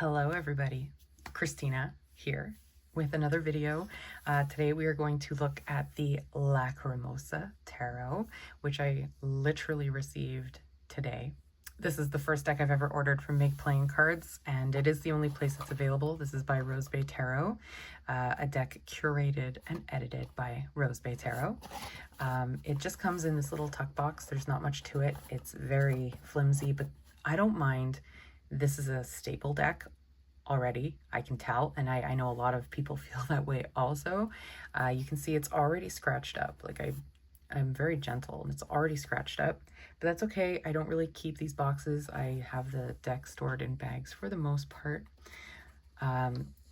Hello everybody, Christina here with another video. Today we are going to look at the Lacrimosa Tarot, which I literally received today. This is the first deck I've ever ordered from Make Playing Cards, and it is the only place it's available. This is by Rose Bae Tarot, a deck curated and edited by Rose Bae Tarot. It just comes in this little tuck box. There's not much to it. It's very flimsy, but I don't mind. This is a staple deck already, I can tell, and I know a lot of people feel that way also. You can see it's already scratched up. Like I'm very gentle and it's already scratched up, but that's okay. I don't really keep these boxes. I have the deck stored in bags for the most part.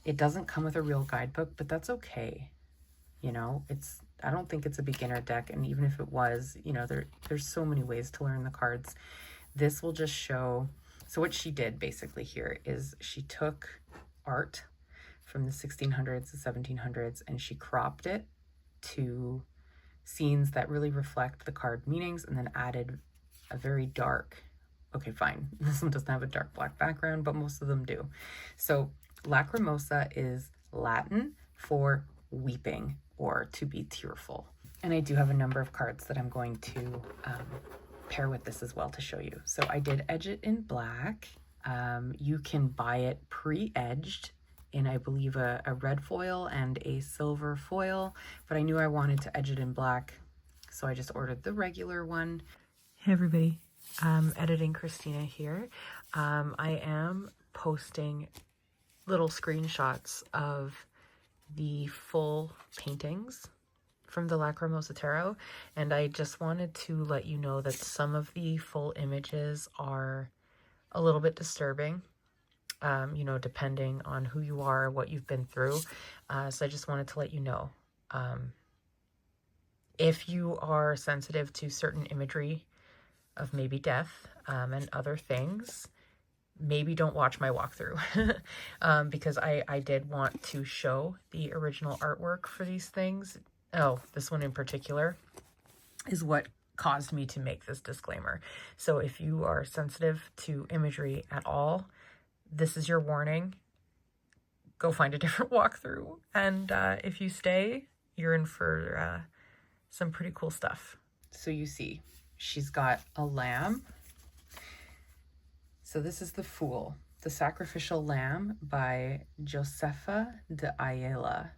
It doesn't come with a real guidebook, but that's okay. You know, I don't think it's a beginner deck, and even if it was, you know, there's so many ways to learn the cards. This will just show. So what she did basically here is she took art from the 1600s, the 1700s, and she cropped it to scenes that really reflect the card meanings, and then added a very dark, okay, fine, this one doesn't have a dark black background, but most of them do. So Lacrimosa is Latin for weeping or to be tearful. And I do have a number of cards that I'm going to pair with this as well to show you. So I did edge it in black. You can buy it pre-edged in, I believe, a red foil and a silver foil, but I knew I wanted to edge it in black, so I just ordered the regular one. Hey everybody, editing Christina here. I am posting little screenshots of the full paintings from the Lacrimosa Tarot, and I just wanted to let you know that some of the full images are a little bit disturbing, you know, depending on who you are, what you've been through. So I just wanted to let you know. If you are sensitive to certain imagery of maybe death and other things, maybe don't watch my walkthrough because I did want to show the original artwork for these things. Oh, this one in particular is what caused me to make this disclaimer. So if you are sensitive to imagery at all, this is your warning. Go find a different walkthrough. And if you stay, you're in for some pretty cool stuff. So you see, she's got a lamb. So this is the Fool, the Sacrificial Lamb by Josefa de Ayala,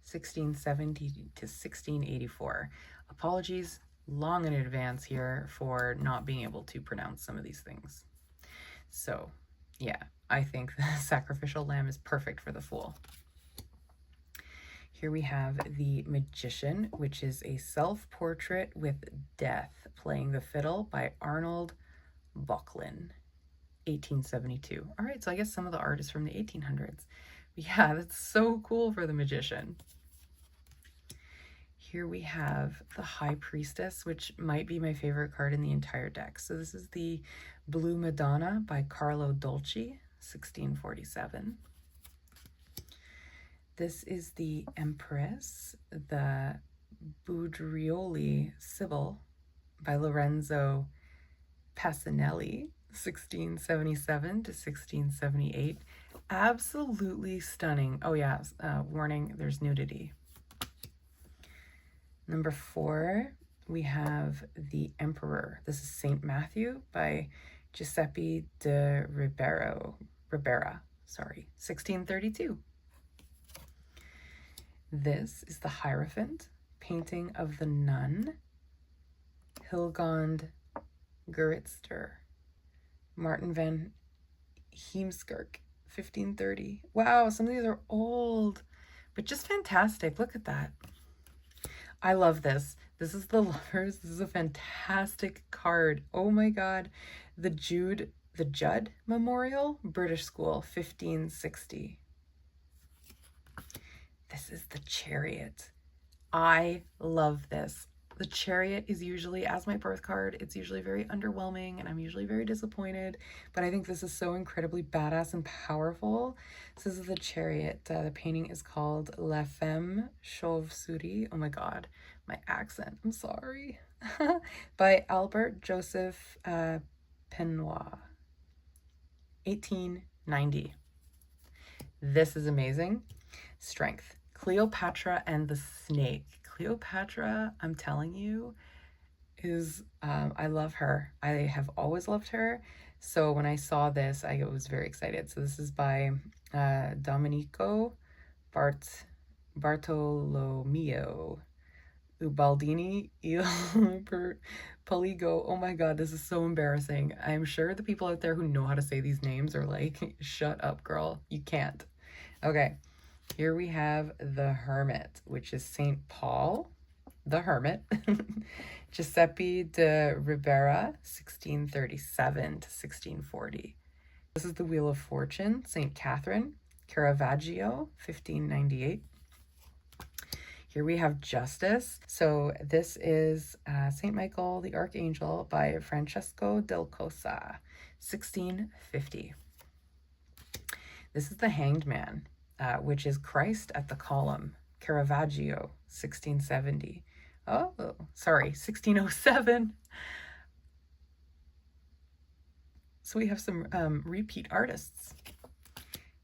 1670 to 1684. Apologies long in advance here for not being able to pronounce some of these things. So yeah, I think the Sacrificial Lamb is perfect for the Fool. Here we have the Magician, which is a self-portrait with death playing the fiddle by Arnold Böcklin, 1872. All right, so I guess some of the art is from the 1800s. But yeah, that's so cool for the Magician. Here we have the High Priestess, which might be my favorite card in the entire deck. So this is the Blue Madonna by Carlo Dolci, 1647. This is the Empress, the Budrioli Sybil by Lorenzo Passanelli, 1677 to 1678. Absolutely stunning. Oh yeah, warning, there's nudity. Number 4, we have the Emperor. This is Saint Matthew by Giuseppe de Ribera, 1632. This is the Hierophant, painting of the Nun, Hilgond Geritster, Martin van Heemskerk, 1530. Wow, some of these are old, but just fantastic. Look at that. I love this. This is the Lovers. This is a fantastic card. Oh my God. The Judd Memorial, British School, 1560. This is the Chariot. I love this. The Chariot is usually, as my birth card, it's usually very underwhelming and I'm usually very disappointed, but I think this is so incredibly badass and powerful. So this is the Chariot. The painting is called La Femme Chauve-souris. Oh my God, my accent, I'm sorry. By Albert Joseph Penoir, 1890. This is amazing. Strength. Cleopatra and the Snake. Cleopatra, I'm telling you, is, I love her. I have always loved her. So when I saw this, I was very excited. So this is by Domenico Bartolomeo Ubaldini Il Poligo. Oh my god, this is so embarrassing. I'm sure the people out there who know how to say these names are like, shut up, girl. You can't. Okay, here we have the Hermit, which is Saint Paul the Hermit. Giuseppe de Ribera, 1637 to 1640. This is the Wheel of Fortune, Saint Catherine. Caravaggio, 1598. Here we have Justice. So this is Saint Michael the Archangel by Francesco del Cosa, 1650. This is the Hanged Man, which is Christ at the Column, Caravaggio, 1670. Oh, sorry, 1607. So we have some repeat artists.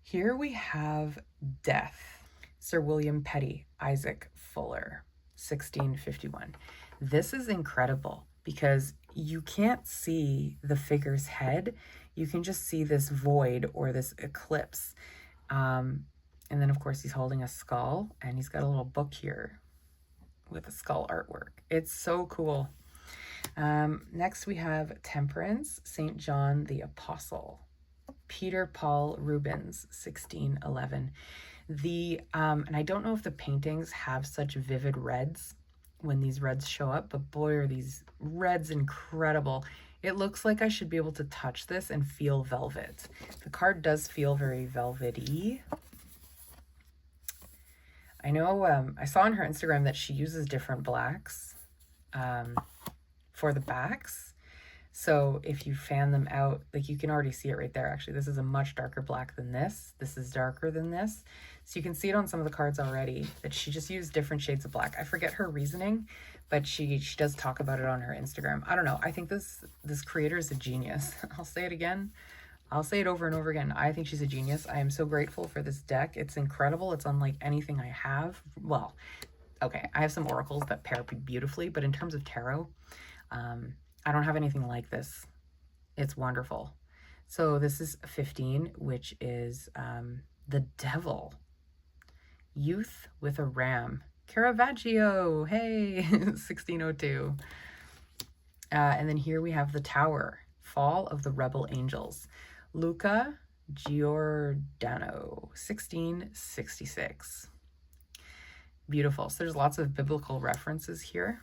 Here we have Death, Sir William Petty, Isaac Fuller, 1651. This is incredible because you can't see the figure's head. You can just see this void or this eclipse. And then, of course, he's holding a skull, and he's got a little book here with a skull artwork. It's so cool. Next, we have Temperance, St. John the Apostle. Peter Paul Rubens, 1611. And I don't know if the paintings have such vivid reds when these reds show up, but boy, are these reds incredible. It looks like I should be able to touch this and feel velvet. The card does feel very velvety. I know I saw on her Instagram that she uses different blacks for the backs. So if you fan them out, like you can already see it right there. Actually, this is a much darker black than this. This is darker than this. So you can see it on some of the cards already that she just used different shades of black. I forget her reasoning, but she does talk about it on her Instagram. I don't know. I think this creator is a genius. I'll say it again. I'll say it over and over again. I think she's a genius. I am so grateful for this deck. It's incredible. It's unlike anything I have. Well, okay, I have some oracles that pair beautifully, but in terms of tarot, I don't have anything like this. It's wonderful. So this is 15, which is the Devil. Youth with a Ram. Caravaggio, hey, 1602. And then here we have the Tower. Fall of the Rebel Angels. Luca Giordano, 1666. Beautiful. So there's lots of biblical references here,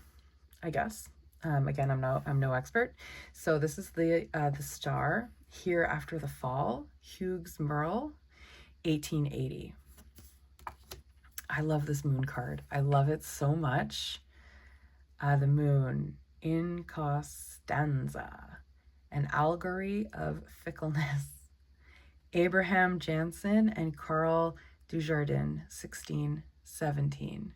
I guess. Again, I'm no expert. So this is the Star, Here After the Fall, Hughes Merle, 1880. I love this moon card. I love it so much. The moon, in Costanza, an allegory of fickleness. Abraham Jansen and Carl Dujardin, 1617.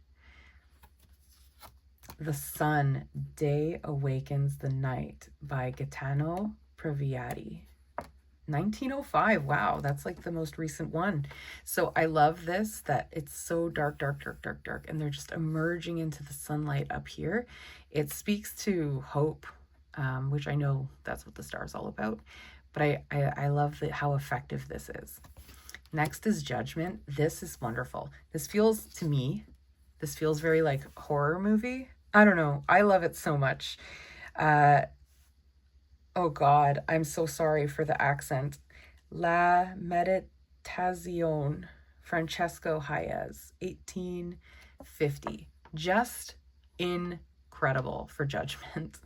The Sun, Day Awakens the Night by Gaetano Previati. 1905. Wow, that's like the most recent one. So I love this, that it's so dark, dark, dark, dark, dark, and they're just emerging into the sunlight up here. It speaks to hope, which I know that's what the star is all about. But I love how effective this is. Next is Judgment. This is wonderful. This feels, to me, this feels very like horror movie. I don't know. I love it so much. Oh God, I'm so sorry for the accent. La Meditazione, Francesco Hayez, 1850. Just incredible for Judgment.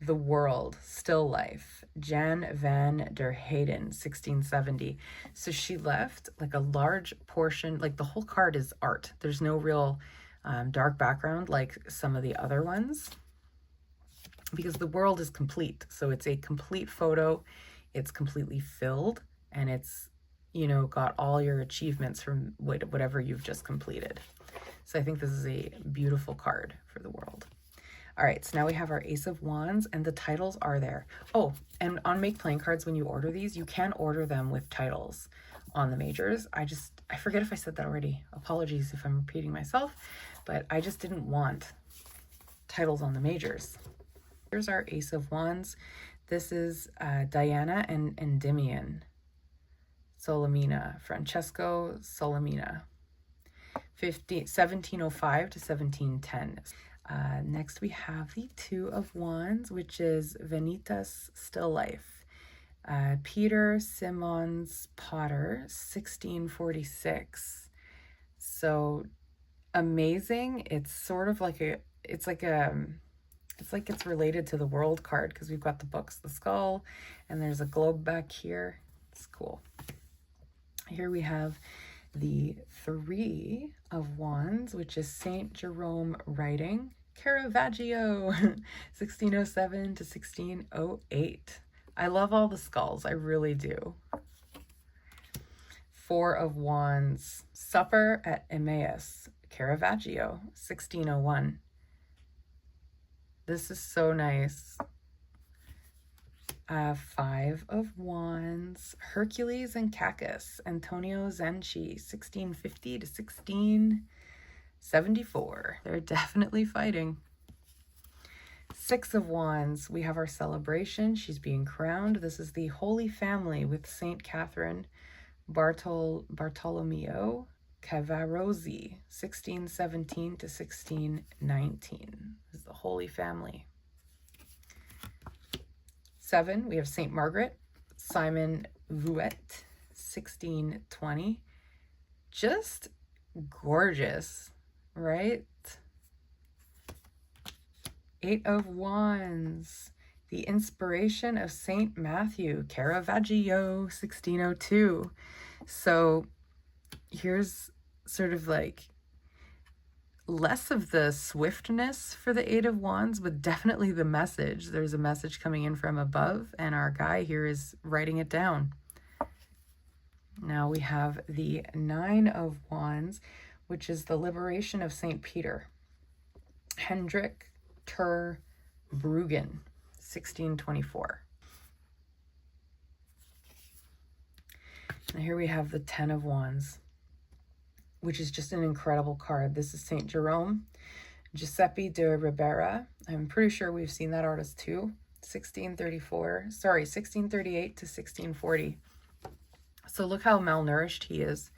The World, Still Life, Jan van der Heyden, 1670. So she left like a large portion, like the whole card is art. There's no real dark background like some of the other ones, because the world is complete. So it's a complete photo. It's completely filled, and it's, you know, got all your achievements from whatever you've just completed. So I think this is a beautiful card for the world. All right, so now we have our Ace of Wands, and the titles are there. Oh, and on Make Playing Cards, when you order these, you can order them with titles on the majors. I forget if I said that already. Apologies if I'm repeating myself, but I just didn't want titles on the majors. Here's our Ace of Wands. This is Diana and Endymion Solomina, Francesco Solomina, 1705 to 1710. Next we have the Two of Wands, which is Vanitas Still Life, Peter Simons Potter, 1646. So amazing. It's sort of like it's like it's related to the World card, because we've got the books, the skull, and there's a globe back here. It's cool. Here we have the Three of Wands, which is Saint Jerome writing, Caravaggio, 1607 to 1608. I love all the skulls, I really do. Four of Wands, Supper at Emmaus, Caravaggio, 1601. This is so nice. Five of Wands, Hercules and Cacus, Antonio Zanchi, 1650 to 1674. They're definitely fighting. Six of Wands, we have our celebration. She's being crowned. This is the Holy Family with Saint Catherine Bartolomeo Cavarozzi, 1617 to 1619. This is the Holy Family. Seven, we have Saint Margaret, Simon Vouet, 1620. Just gorgeous, right? Eight of Wands, the Inspiration of Saint Matthew, Caravaggio, 1602. So here's sort of like less of the swiftness for the Eight of Wands, but definitely the message. There's a message coming in from above, and our guy here is writing it down. Now we have the Nine of Wands, which is the liberation of St. Peter, Hendrik ter Bruggen, 1624. And here we have the Ten of Wands, which is just an incredible card. This is Saint Jerome, Giuseppe de Ribera. I'm pretty sure we've seen that artist too. 1638 to 1640. So look how malnourished he is.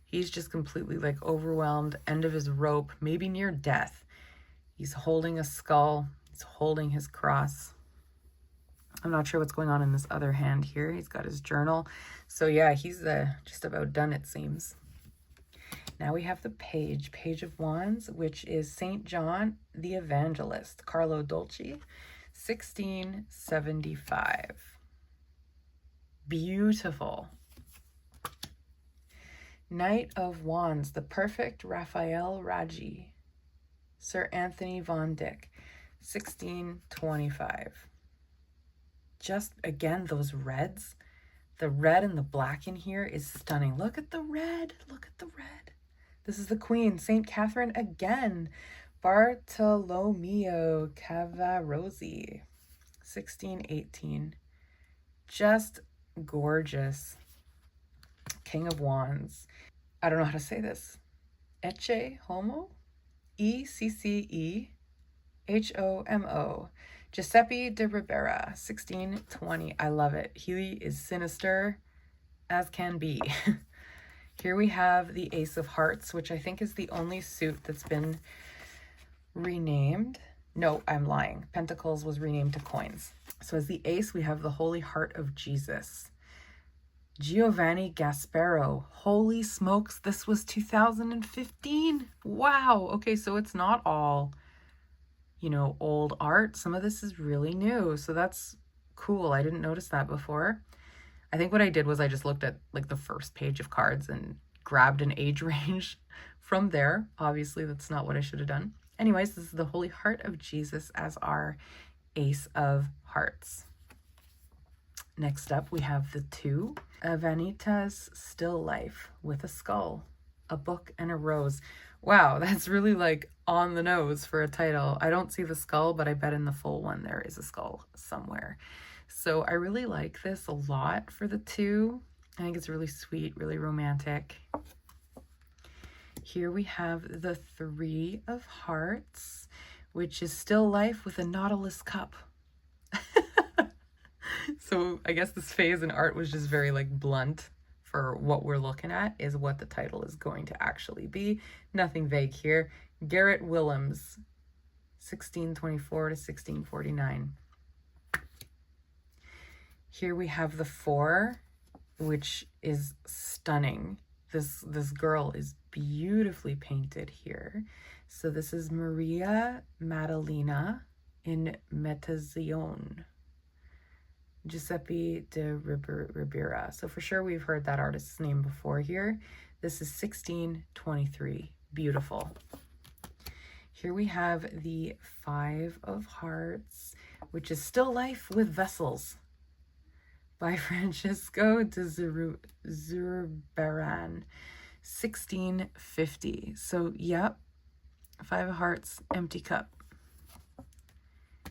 He's just completely like overwhelmed, end of his rope, maybe near death. He's holding a skull. He's holding his cross. I'm not sure what's going on in this other hand here. He's got his journal. So yeah, he's just about done, it seems. Now we have the Page of Wands, which is Saint John the Evangelist, Carlo Dolci, 1675. Beautiful. Knight of Wands, the perfect Raphael Raggi, Sir Anthony von Dyck, 1625. Just, again, those reds. The red and the black in here is stunning. Look at the red. Look at the red. This is the Queen, St. Catherine again. Bartolomeo Cavarozzi, 1618. Just gorgeous. King of Wands. I don't know how to say this. Ecce Homo? ECCEHOMO. Giuseppe de Ribera, 1620. I love it. He is sinister as can be. Here we have the Ace of Hearts, which I think is the only suit that's been renamed. No, I'm lying. Pentacles was renamed to coins. So as the ace, we have the Holy Heart of Jesus. Giovanni Gaspero. Holy smokes, this was 2015. Wow. Okay, so it's not all, you know, old art. Some of this is really new. So that's cool. I didn't notice that before. I think what I did was I just looked at like the first page of cards and grabbed an age range from there. Obviously, that's not what I should have done. Anyways, this is the Holy Heart of Jesus as our Ace of Hearts. Next up, we have the two. Vanitas Still Life with a skull, a book, and a rose. Wow, that's really like on the nose for a title. I don't see the skull, but I bet in the full one there is a skull somewhere. So I really like this a lot for the 2. I think it's really sweet, really romantic. Here we have the 3 of Hearts, which is still life with a Nautilus cup. So I guess this phase in art was just very like blunt for what we're looking at is what the title is going to actually be. Nothing vague here. Garrett Willems, 1624 to 1649. Here we have the 4, which is stunning. This girl is beautifully painted here. So this is Maria Maddalena in Metazione. Giuseppe de Ribera. So for sure we've heard that artist's name before here. This is 1623. Beautiful. Here we have the 5 of Hearts, which is Still Life with Vessels by Francisco de Zurbarán, 1650. So yep, 5 of Hearts, empty cup.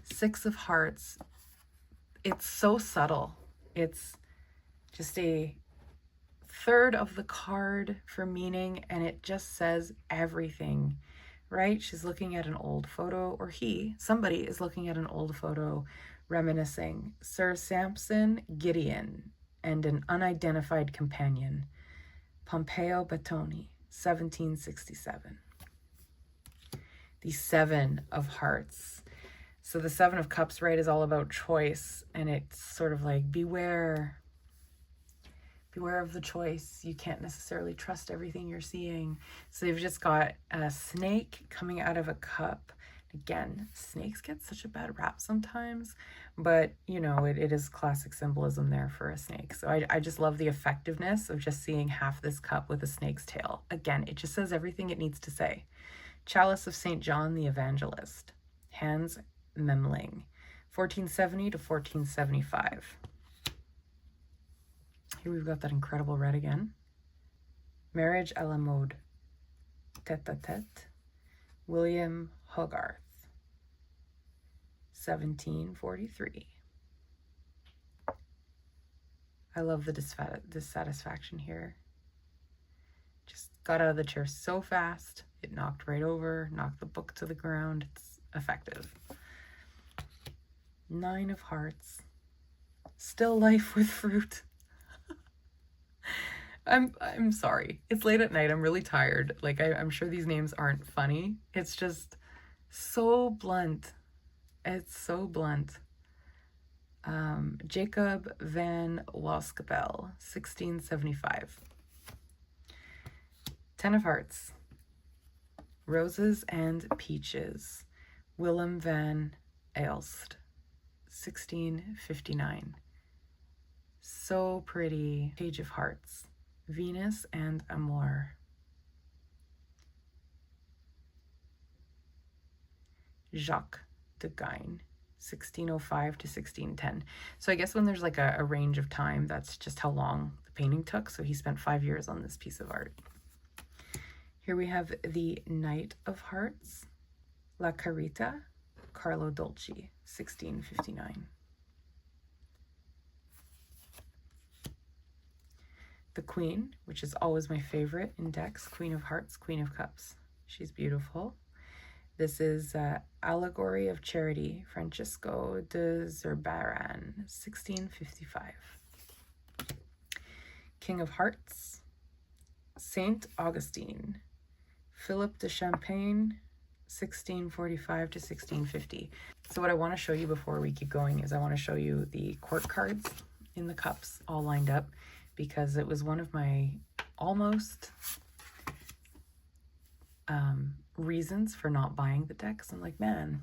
6 of Hearts. It's so subtle. It's just a third of the card for meaning, and it just says everything, right? She's looking at an old photo, or somebody is looking at an old photo, reminiscing. Sir Sampson Gideon and an unidentified companion, Pompeo Batoni, 1767. The 7 of Hearts. So the 7 of Cups, right, is all about choice, and it's sort of like beware of the choice. You can't necessarily trust everything you're seeing. So they've just got a snake coming out of a cup. Again, snakes get such a bad rap sometimes, but you know, it is classic symbolism there for a snake. So I just love the effectiveness of just seeing half this cup with a snake's tail. Again, it just says everything it needs to say. Chalice of St. John the Evangelist. Hans Memling, 1470 to 1475. Here we've got that incredible red again. Marriage à la mode. Tête-à-tête. William Hogarth, 1743. I love the dissatisfaction here. Just got out of the chair so fast. It knocked right over, knocked the book to the ground. It's effective. 9 of Hearts. Still life with fruit. I'm sorry. It's late at night. I'm really tired. Like I'm sure these names aren't funny. It's just so blunt. It's so blunt. Jacob van Waskapel, 1675. 10 of Hearts. Roses and Peaches. Willem van Aelst, 1659. So pretty. Page of Hearts. Venus and Amour. Jacques de Gain, 1605 to 1610. So I guess when there's like a range of time, that's just how long the painting took. So he spent 5 years on this piece of art. Here we have the Knight of Hearts. La Carita, Carlo Dolci, 1659. The Queen, which is always my favorite in decks, Queen of Hearts, Queen of Cups. She's beautiful. This is Allegory of Charity, Francisco de Zurbarán, 1655. King of Hearts, Saint Augustine, Philip de Champagne, 1645 to 1650. So what I want to show you before we keep going is I want to show you the court cards in the cups all lined up, because it was one of my almost reasons for not buying the decks. I'm like, man,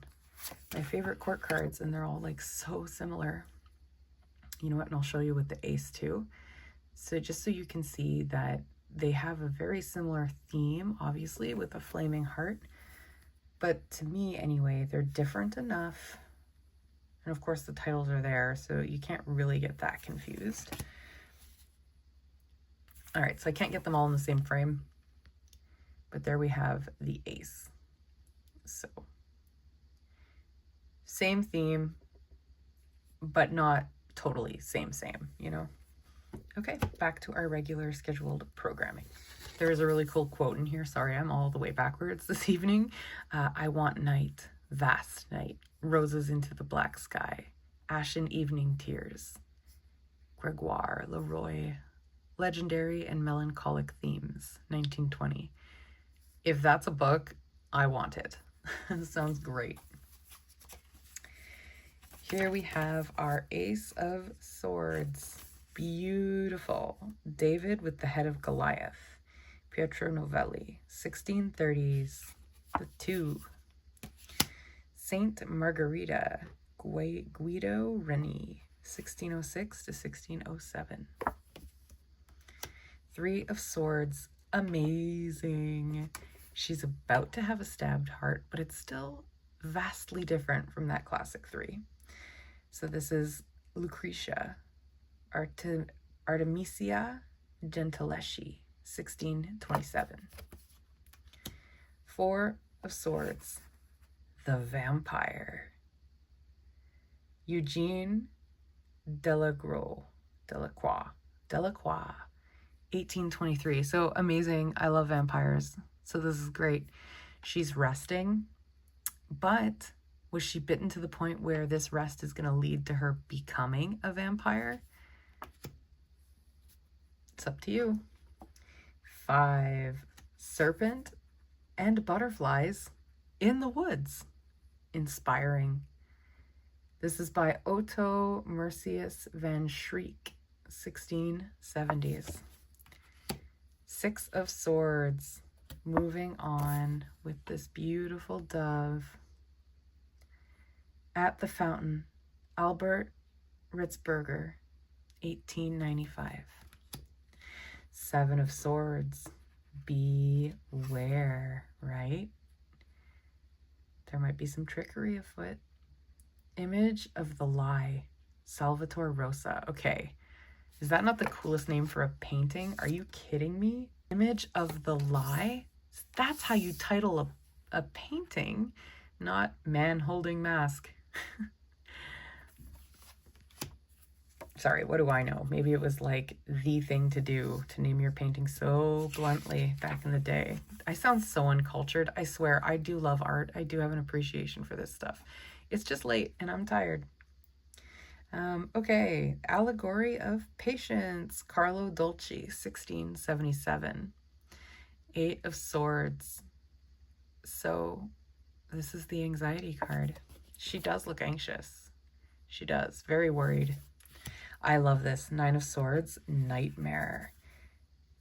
my favorite court cards, and they're all like so similar. You know what? And I'll show you with the ace too. So just so you can see that they have a very similar theme, obviously, with a flaming heart. But to me, anyway, they're different enough. And of course, the titles are there, so you can't really get that confused. All right, so I can't get them all in the same frame, But there we have the Ace. So same theme, but not totally same, you know? Okay, back to our regular scheduled programming. There is a really cool quote in here. Sorry, I'm all the way backwards this evening. I want night, vast night, roses into the black sky, ashen evening tears, Gregoire Leroy, legendary and melancholic themes, 1920. If that's a book, I want it. Sounds great. Here we have our Ace of Swords. Beautiful. David with the head of Goliath. Pietro Novelli, 1630s. The Two. Saint Margarita. Guido Reni, 1606 to 1607. Three of Swords. Amazing. She's about to have a stabbed heart, but it's still vastly different from that classic three. So this is Lucretia, Artemisia Gentileschi, 1627. Four of Swords, the Vampire, Eugene Delacroix, 1823. So amazing. I love vampires. So this is great. She's resting, but was she bitten to the point where this rest is going to lead to her becoming a vampire? It's up to you. 5, serpent and butterflies in the woods. Inspiring. This is by Otto Mercius van Schreek, 1670s. 6 of Swords. Moving on with this beautiful dove. At the Fountain, Albert Ritzberger, 1895. 7 of Swords. Beware, right? There might be some trickery afoot. Image of the Lie, Salvatore Rosa. Okay, is that not the coolest name for a painting? Are you kidding me? Image of the Lie? That's how you title a painting, not man holding mask. Sorry, what do I know? Maybe it was like the thing to do to name your painting so bluntly back in the day. I sound so uncultured. I swear, I do love art. I do have an appreciation for this stuff. It's just late and I'm tired. Okay, Allegory of Patience, Carlo Dolci, 1677. 8 of Swords. So this is the anxiety card. She does look anxious. She does. Very worried. I love this. 9 of Swords, Nightmare.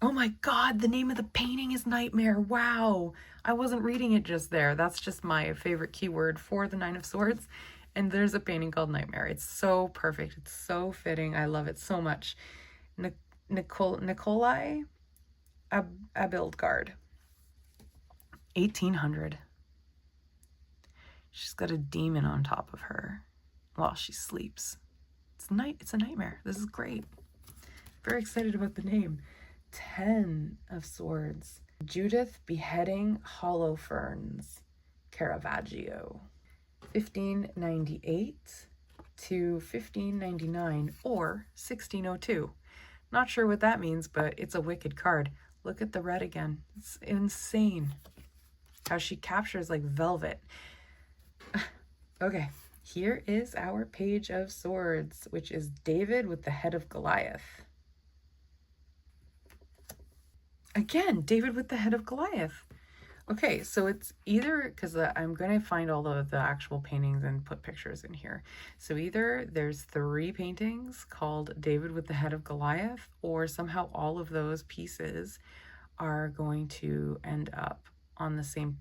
Oh my God, the name of the painting is Nightmare. Wow. I wasn't reading it just there. That's just my favorite keyword for the 9 of Swords. And there's a painting called Nightmare. It's so perfect. It's so fitting. I love it so much. Nikolai Abildgaard, 1800. She's got a demon on top of her while she sleeps. It's a nightmare. This is great. Very excited about the name. 10 of Swords. Judith beheading Holofernes, Caravaggio. 1598 to 1599 or 1602. Not sure what that means, but it's a wicked card. Look at the red again. It's insane how she captures like velvet. Okay, here is our Page of Swords, which is David with the head of Goliath. Again, David with the head of Goliath. Okay, so it's either, because I'm going to find all of the actual paintings and put pictures in here. So either there's 3 paintings called David with the head of Goliath, or somehow all of those pieces are going to end up on the same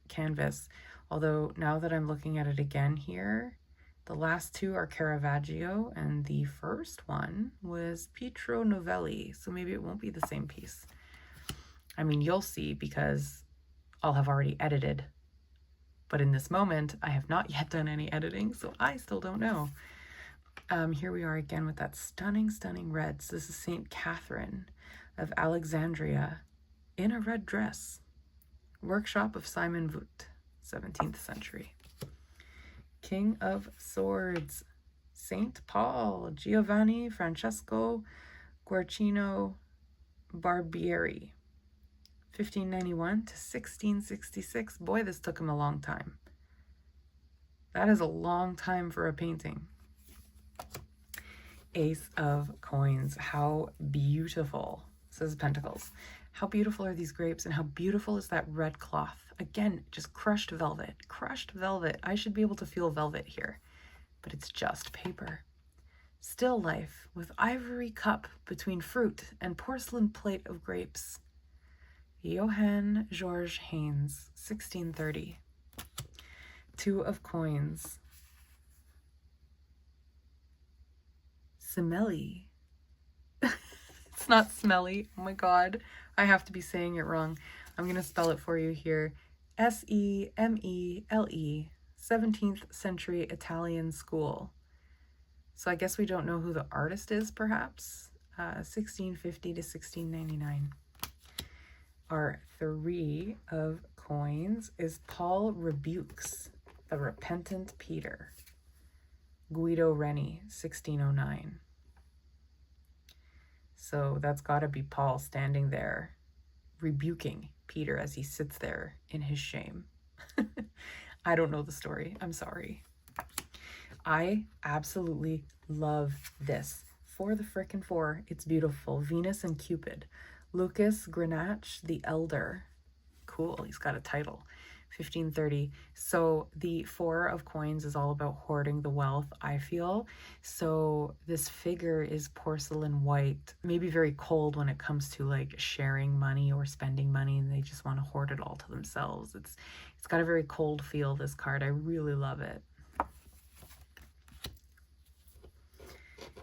canvas. Although now that I'm looking at it again here, the last 2 are Caravaggio and the first one was Pietro Novelli. So maybe it won't be the same piece. I mean, you'll see because I'll have already edited. But in this moment, I have not yet done any editing, so I still don't know. Here we are again with that stunning, stunning reds. This is Saint Catherine of Alexandria in a red dress. Workshop of Simon Voot, 17th century. King of Swords, Saint Paul, Giovanni Francesco Guercino Barbieri, 1591 to 1666. Boy, this took him a long time. That is a long time for a painting. Ace of Coins. How beautiful, says Pentacles. How beautiful are these grapes, and how beautiful is that red cloth. Again, just crushed velvet. Crushed velvet. I should be able to feel velvet here, but it's just paper. Still life with ivory cup between fruit and porcelain plate of grapes. Johann George Haynes, 1630. Two of Coins. Semeli. It's not smelly. Oh my god. I have to be saying it wrong. I'm going to spell it for you here. S-E-M-E-L-E, 17th century Italian school. So I guess we don't know who the artist is, perhaps. 1650 to 1699. Our three of coins is Paul Rebukes, the Repentant Peter. Guido Reni, 1609. So that's got to be Paul standing there rebuking Peter as he sits there in his shame. I don't know the story. I'm sorry. I absolutely love this. For the frickin' four, it's beautiful. Venus and Cupid. Lucas Grenach the Elder. Cool, he's got a title. 1530. So the Four of Coins is all about hoarding the wealth, I feel. So this figure is porcelain white, maybe very cold when it comes to like sharing money or spending money, and they just want to hoard it all to themselves. It's got a very cold feel, this card. I really love it.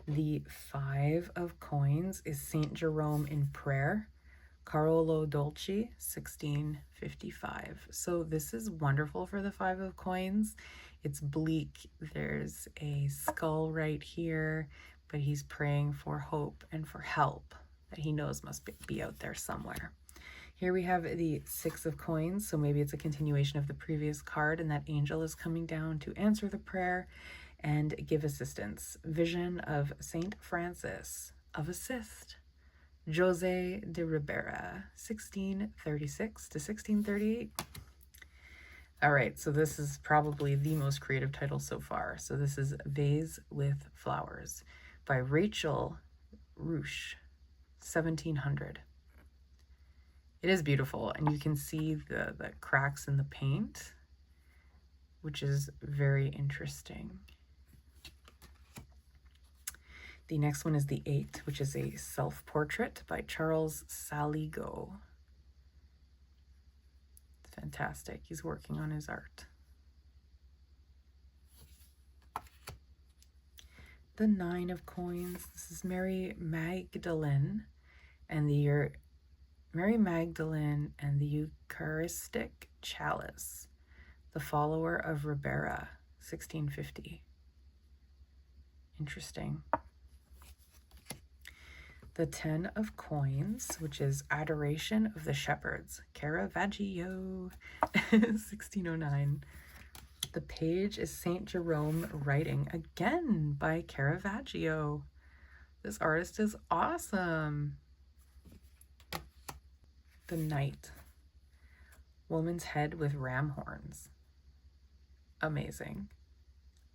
The Five of Coins is Saint Jerome in Prayer. Carolo Dolci, 1655. So this is wonderful for the Five of Coins. It's bleak. There's a skull right here, but he's praying for hope and for help that he knows must be out there somewhere. Here we have the Six of Coins, so maybe it's a continuation of the previous card, and that angel is coming down to answer the prayer and give assistance. Vision of Saint Francis of Assist. Jose de Ribera, 1636 to 1638. All right, so this is probably the most creative title so far. So this is Vase with Flowers by Rachel Rusch, 1700. It is beautiful, and you can see the cracks in the paint, which is very interesting. The next one is the Eight, which is a self-portrait by Charles Saligo. It's fantastic. He's working on his art. The Nine of Coins. This is Mary Magdalene and the Eucharistic Chalice, the follower of Ribera, 1650. Interesting. The Ten of Coins, which is Adoration of the Shepherds, Caravaggio, 1609. The Page is Saint Jerome writing, again by Caravaggio. This artist is awesome. The Knight, woman's head with ram horns. Amazing.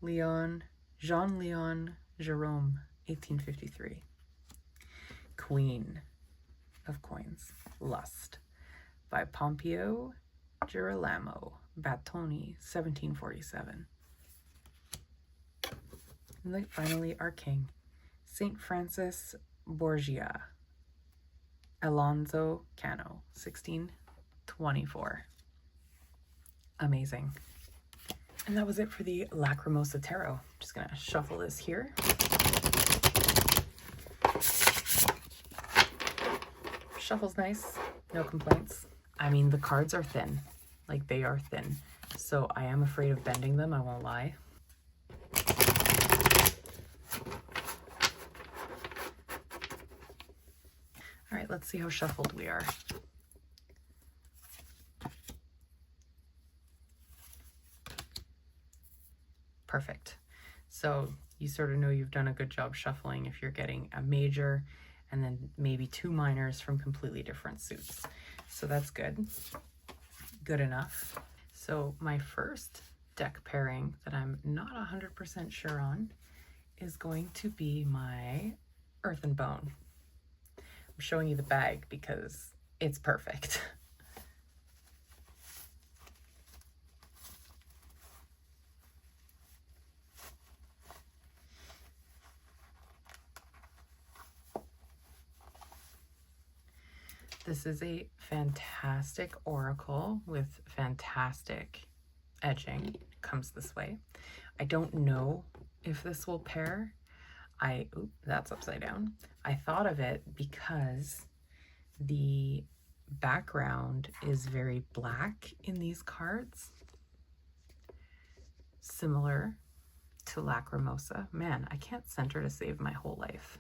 Jean-Léon Jerome, 1853. Queen of Coins, Lust by Pompeo Girolamo Battoni, 1747. And then finally our king, Saint Francis Borgia, Alonso Cano, 1624. Amazing. And that was it for the Lacrimosa Tarot. Just gonna shuffle this here. Shuffle's nice, no complaints. I mean, the cards are thin, like they are thin. So I am afraid of bending them, I won't lie. All right, let's see how shuffled we are. Perfect. So you sort of know you've done a good job shuffling if you're getting a major and then maybe 2 minors from completely different suits. So that's good. Good enough. So my first deck pairing that I'm not 100% sure on is going to be my Earth and Bone. I'm showing you the bag because it's perfect. This is a fantastic oracle with fantastic edging. It comes this way. I don't know if this will pair. Oop, that's upside down. I thought of it because the background is very black in these cards, similar to Lacrimosa. Man, I can't center to save my whole life.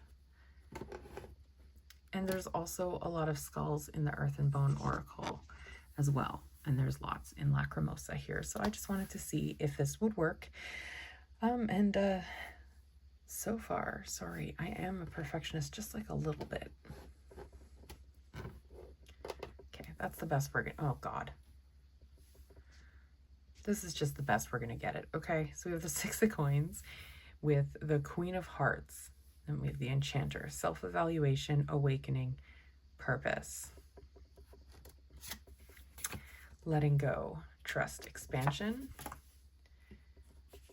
And there's also a lot of skulls in the Earth and Bone oracle as well. And there's lots in Lacrimosa here. So I just wanted to see if this would work. So far, sorry, I am a perfectionist just like a little bit. Okay, that's the best we're gonna, oh God. This is just the best we're gonna get it. Okay, so we have the 6 of coins with the Queen of Hearts. And we have the Enchanter, self-evaluation, awakening, purpose. Letting go, trust, expansion.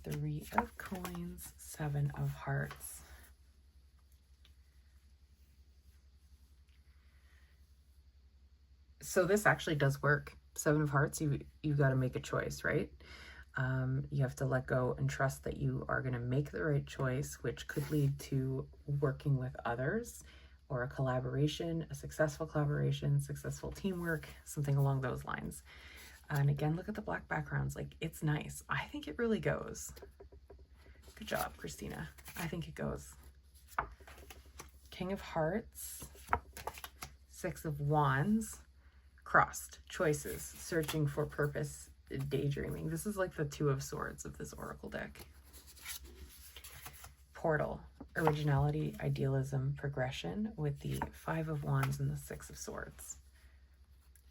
3 of coins, 7 of hearts. So this actually does work. 7 of hearts, you've got to make a choice, right? You have to let go and trust that you are going to make the right choice, which could lead to working with others or a collaboration, a successful collaboration, successful teamwork, something along those lines. And again, look at the black backgrounds. Like, it's nice. I think it really goes. Good job, Christina. I think it goes. King of Hearts, 6 of Wands, crossed, choices, searching for purpose, daydreaming. This is like the 2 of Swords of this oracle deck. Portal, originality, idealism, progression with the 5 of Wands and the 6 of Swords.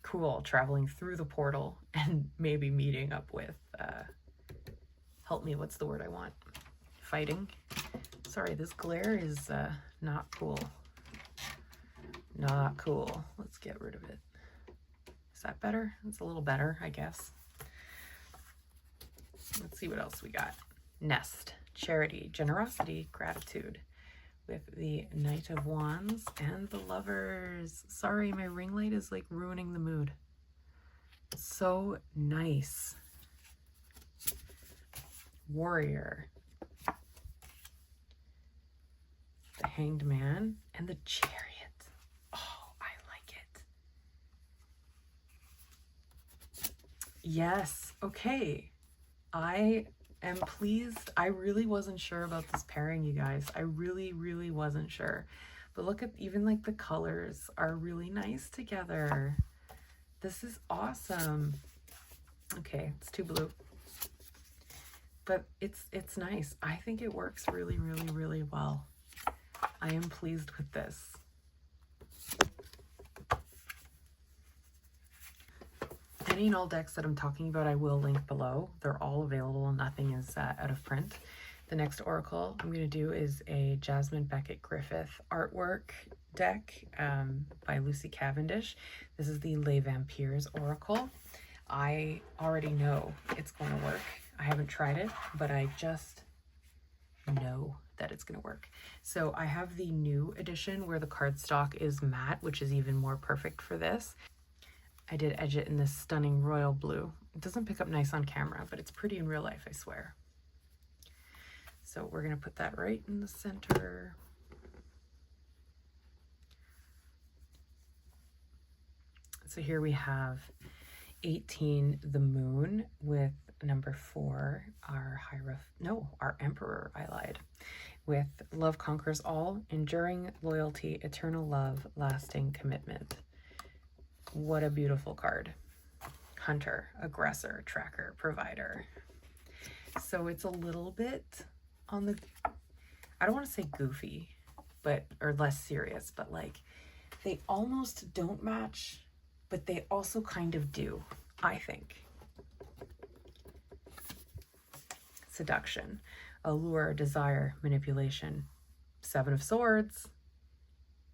Cool, traveling through the portal and maybe meeting up with, help me, what's the word I want? Fighting. Sorry, this glare is not cool. Not cool. Let's get rid of it. Is that better? It's a little better, I guess. Let's see what else we got. Nest, charity, generosity, gratitude with the Knight of Wands and the Lovers. Sorry, my ring light is like ruining the mood. So nice. Warrior, the Hanged Man, and the Chariot. Oh, I like it. Yes, okay. I am pleased. I really wasn't sure about this pairing, you guys. I really wasn't sure. But look at, even like the colors are really nice together. This is awesome. Okay, it's too blue. But it's nice. I think it works really well. I am pleased with this. Any and all decks that I'm talking about, I will link below. They're all available. Nothing is out of print. The next oracle I'm going to do is a Jasmine Beckett-Griffith artwork deck by Lucy Cavendish. This is the Les Vampires oracle. I already know it's going to work. I haven't tried it, but I just know that it's going to work. So I have the new edition where the cardstock is matte, which is even more perfect for this. I did edge it in this stunning royal blue. It doesn't pick up nice on camera, but it's pretty in real life, I swear. So we're going to put that right in the center. So here we have 18, the moon, with number 4, our our emperor, I lied, with love conquers all, enduring loyalty, eternal love, lasting commitment. What a beautiful card. Hunter, aggressor, tracker, provider. So it's a little bit on the, I don't want to say goofy, but, or less serious, but like they almost don't match, but they also kind of do, I think. Seduction, allure, desire, manipulation. Seven of Swords.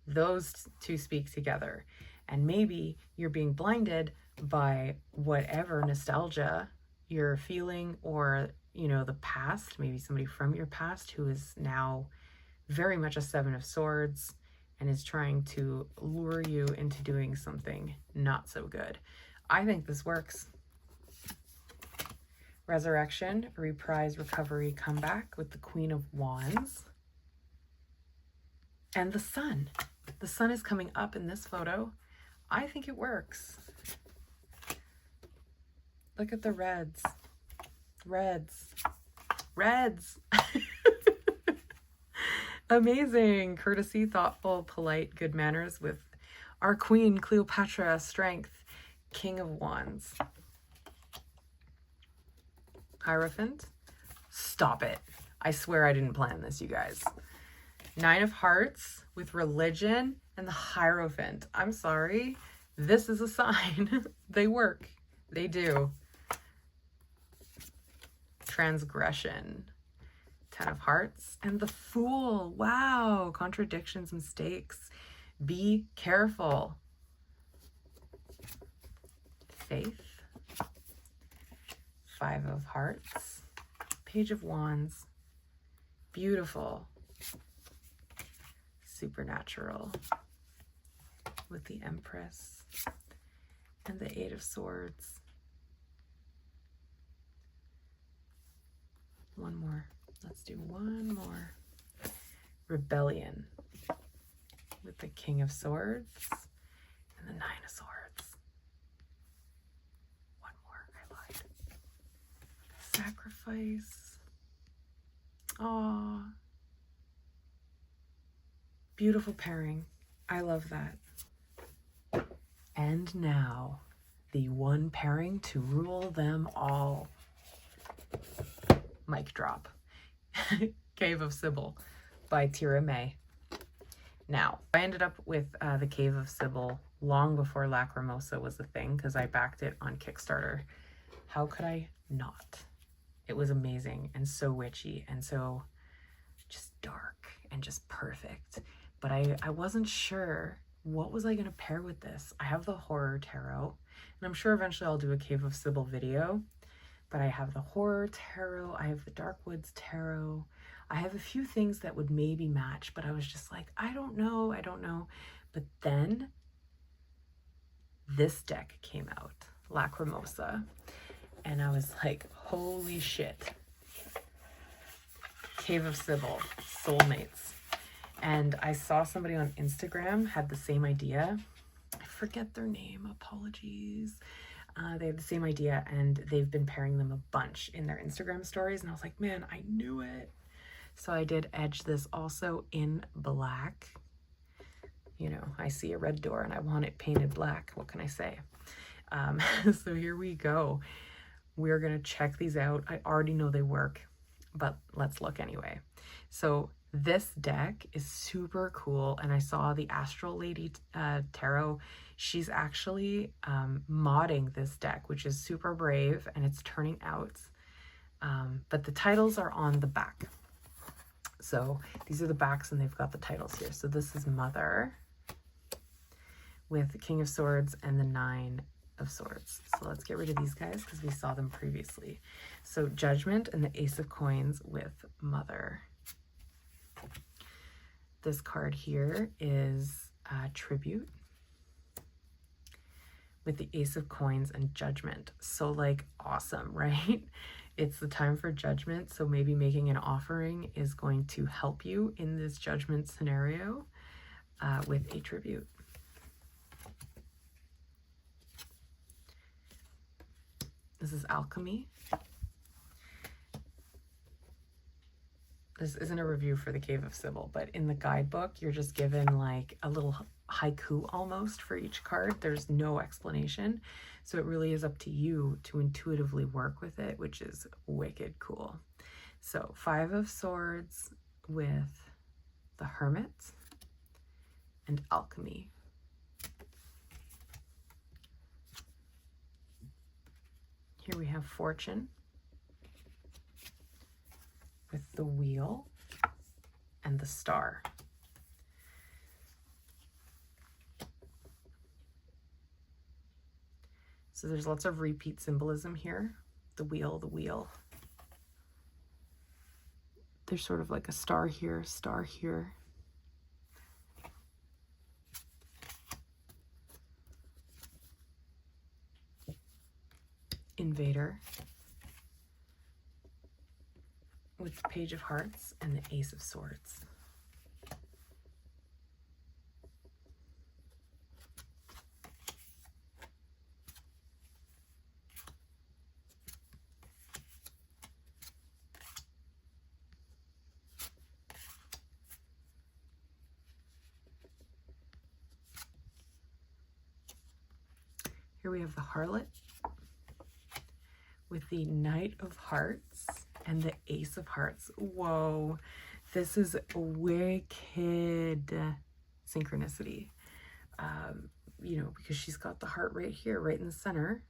Those two speak together. And maybe you're being blinded by whatever nostalgia you're feeling, or, you know, the past, maybe somebody from your past who is now very much a Seven of Swords and is trying to lure you into doing something not so good. I think this works. Resurrection, reprise, recovery, comeback with the Queen of Wands. And the Sun. The Sun is coming up in this photo. I think it works. Look at the reds. Reds. Reds. Amazing. Courtesy, thoughtful, polite, good manners with our Queen, Cleopatra, strength, King of Wands. Hierophant. Stop it. I swear I didn't plan this, you guys. Nine of Hearts with religion and the Hierophant. I'm sorry. This is a sign. They work. They do. Transgression. Ten of Hearts and the Fool. Wow. Contradictions, mistakes. Be careful. Faith. Five of Hearts. Page of Wands. Beautiful. Supernatural. With the Empress. And the Eight of Swords. One more. Let's do one more. Rebellion. With the King of Swords. And the Nine of Swords. One more. I lied. Sacrifice. Aww. Beautiful pairing. I love that. And now, the one pairing to rule them all. Mic drop. Cave of Sybil by Tira May. Now, I ended up with the Cave of Sybil long before Lacrimosa was a thing because I backed it on Kickstarter. How could I not? It was amazing and so witchy and so just dark and just perfect. But I wasn't sure what was I going to pair with this. I have the Horror Tarot, and I'm sure eventually I'll do a Cave of Sybil video. But I have the Horror Tarot, I have the Dark Woods Tarot. I have a few things that would maybe match, but I was just like, I don't know. But then this deck came out, Lacrimosa, and I was like, holy shit. Cave of Sybil, soulmates. And I saw somebody on Instagram had the same idea. I forget their name, apologies. They have the same idea and they've been pairing them a bunch in their Instagram stories. And I was like, man, I knew it. So I did edge this also in black. You know, I see a red door and I want it painted black. What can I say? So here we go. We're going to check these out. I already know they work, but let's look anyway. So this deck is super cool. And I saw the Astral Lady Tarot. She's actually modding this deck, which is super brave, and it's turning out. But the titles are on the back. So these are the backs, and they've got the titles here. So this is Mother with the King of Swords and the Nine of Swords. So let's get rid of these guys because we saw them previously. So Judgment and the Ace of Coins with Mother. This card here is Tribute with the Ace of Coins and Judgment. So like awesome, right? It's the time for judgment. So maybe making an offering is going to help you in this judgment scenario with a tribute. This is Alchemy. This isn't a review for the Cave of Sybil, but in the guidebook, you're just given like a little haiku almost for each card. There's no explanation. So it really is up to you to intuitively work with it, which is wicked cool. So 5 of Swords with the Hermit and Alchemy. Here we have Fortune with the Wheel and the Star. So there's lots of repeat symbolism here. The wheel, the wheel. There's sort of like a star here, star here. Invader with the Page of Hearts and the Ace of Swords. Here we have the Harlot with the Knight of Hearts and the Ace of Hearts. Whoa, this is wicked synchronicity. You know, because she's got the heart right here, right in the center,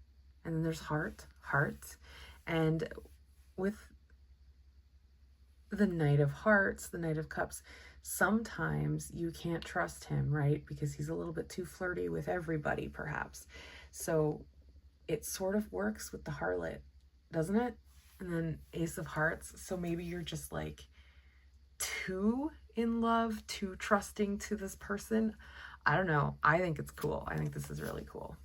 and then there's heart, and with the Knight of Hearts, the Knight of Cups, sometimes you can't trust him, right? Because he's a little bit too flirty with everybody, perhaps. So it sort of works with the Harlot, doesn't it? And then Ace of Hearts. So maybe you're just like too in love, too trusting to this person. I don't know. I think it's cool. I think this is really cool.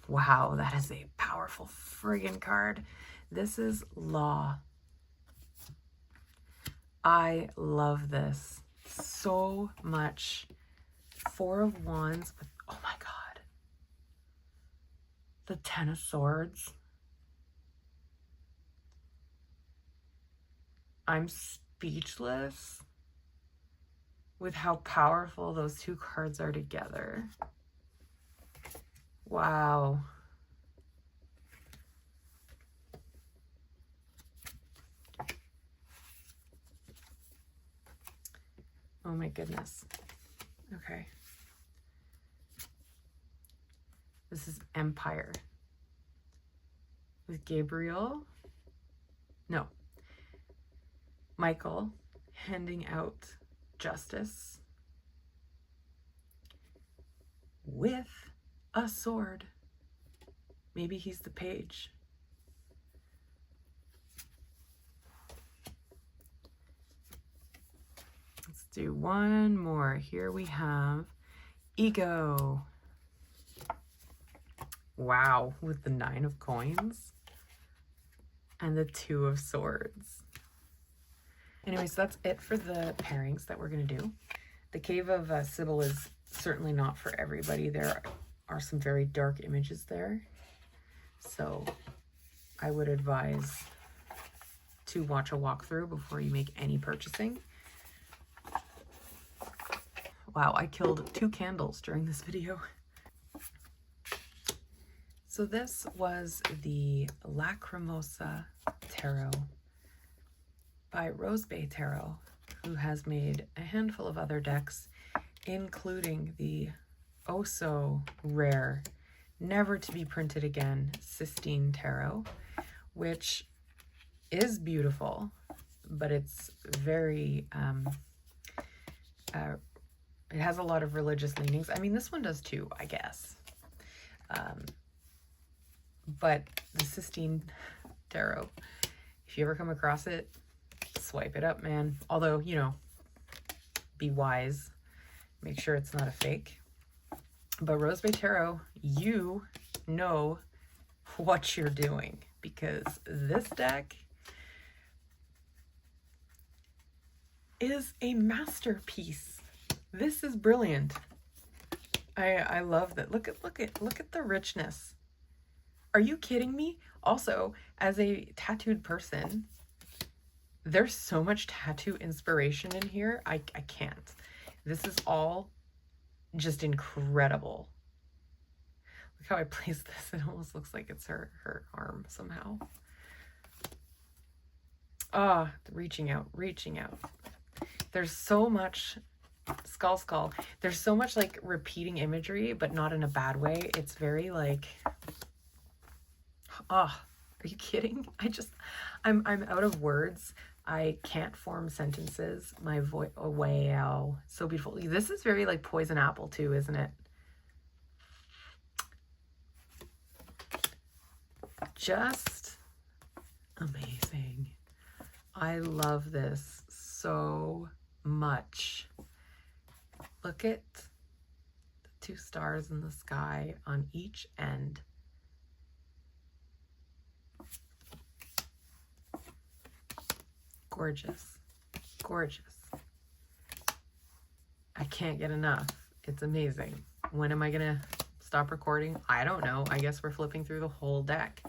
Wow, that is a powerful friggin' card. This is Law. I love this so much. 4 of Wands with, oh my God, the 10 of Swords. I'm speechless with how powerful those 2 cards are together. Wow. Oh my goodness. Okay. This is Empire with Gabriel. No. Michael handing out justice with a sword. Maybe he's the page. Let's do one more. Here we have Ego. Wow, with the 9 of Coins and the 2 of Swords. Anyways, that's it for the pairings that we're going to do. The Cave of Sybil is certainly not for everybody. There are some very dark images there. So I would advise to watch a walkthrough before you make any purchasing. Wow, I killed 2 candles during this video. So this was the Lacrimosa Tarot by Rose Bae Tarot, who has made a handful of other decks, including the oh so rare, never to be printed again, Sistine Tarot, which is beautiful, but it's very, it has a lot of religious leanings. I mean, this one does too, I guess. But the Sistine Tarot, if you ever come across it, swipe it up, man. Although, you know, be wise. Make sure it's not a fake. But Rose Bae Tarot, you know what you're doing, because this deck is a masterpiece. This is brilliant. I love that. Look at the richness. Are you kidding me? Also, as a tattooed person, there's so much tattoo inspiration in here. I can't. This is all just incredible. Look how I placed this. It almost looks like it's her arm somehow. Ah, reaching out, reaching out. There's so much skull. There's so much like repeating imagery, but not in a bad way. It's very like, are you kidding? I'm out of words. I can't form sentences. My voice, oh wow, so beautiful. This is very like poison apple too, isn't it? Just amazing. I love this so much. Look at the 2 stars in the sky on each end. Gorgeous, gorgeous. I can't get enough. It's amazing. When am I gonna stop recording? I don't know. I guess we're flipping through the whole deck,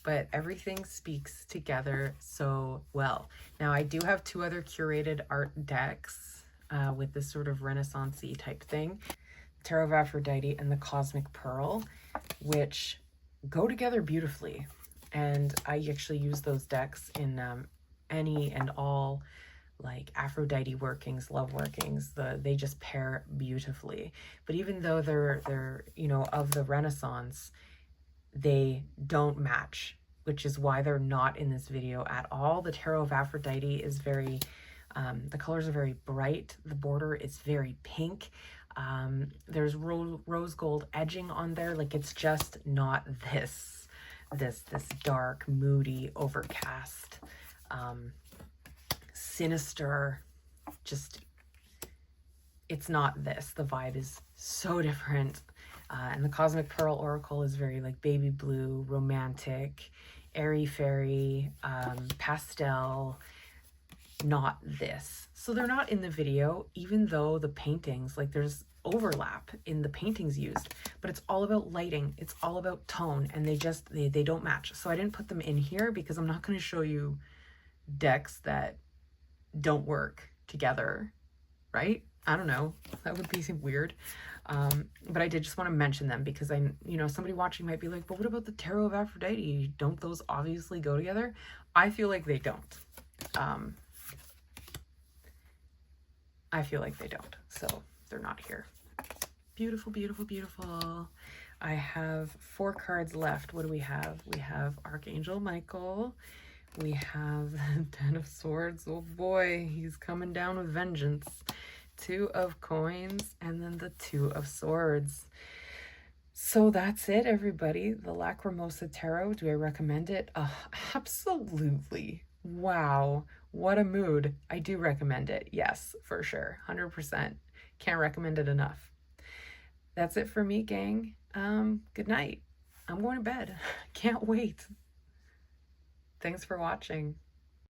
but everything speaks together so well. Now I do have 2 other curated art decks with this sort of Renaissance-y type thing. Tarot of Aphrodite and the Cosmic Pearl, which go together beautifully. And I actually use those decks in any and all like Aphrodite workings, love workings. They just pair beautifully. But even though they're you know, of the Renaissance, they don't match, which is why they're not in this video at all. The Tarot of Aphrodite is very the colors are very bright. The border is very pink. There's rose gold edging on there. Like, it's just not this dark, moody, overcast, sinister, just, it's not this. The vibe is so different. And the Cosmic Pearl Oracle is very like baby blue, romantic, airy-fairy, pastel, not this. So they're not in the video, even though the paintings, like there's overlap in the paintings used, but it's all about lighting, it's all about tone, and they don't match. So I didn't put them in here because I'm not going to show you decks that don't work together, right? I don't know, that would be weird. But I did just want to mention them because you know, somebody watching might be like, but what about the Tarot of Aphrodite? Don't those obviously go together? I feel like they don't. I feel like they don't, so they're not here. Beautiful, beautiful, beautiful. I have 4 cards left. What do we have? We have Archangel Michael. We have the 10 of Swords. Oh boy, he's coming down with vengeance. 2 of Coins, and then the 2 of Swords. So that's it, everybody. The Lacrimosa Tarot. Do I recommend it? Absolutely. Wow, what a mood. I do recommend it. Yes, for sure. 100%. Can't recommend it enough. That's it for me, gang. Good night. I'm going to bed. Can't wait. Thanks for watching.